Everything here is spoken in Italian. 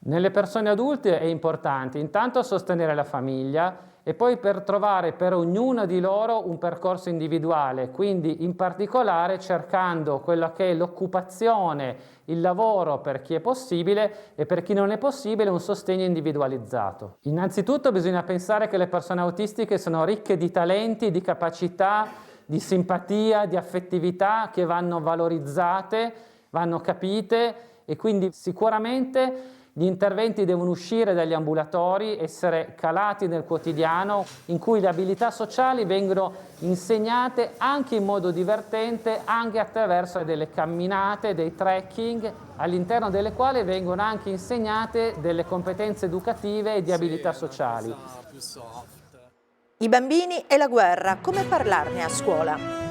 Nelle persone adulte è importante intanto sostenere la famiglia e poi per trovare per ognuna di loro un percorso individuale, quindi in particolare cercando quella che è l'occupazione, il lavoro per chi è possibile e per chi non è possibile un sostegno individualizzato. Innanzitutto bisogna pensare che le persone autistiche sono ricche di talenti, di capacità, di simpatia, di affettività che vanno valorizzate, vanno capite e quindi sicuramente gli interventi devono uscire dagli ambulatori, essere calati nel quotidiano, in cui le abilità sociali vengono insegnate anche in modo divertente, anche attraverso delle camminate, dei trekking, all'interno delle quali vengono anche insegnate delle competenze educative e di abilità sociali. I bambini e la guerra, come parlarne a scuola?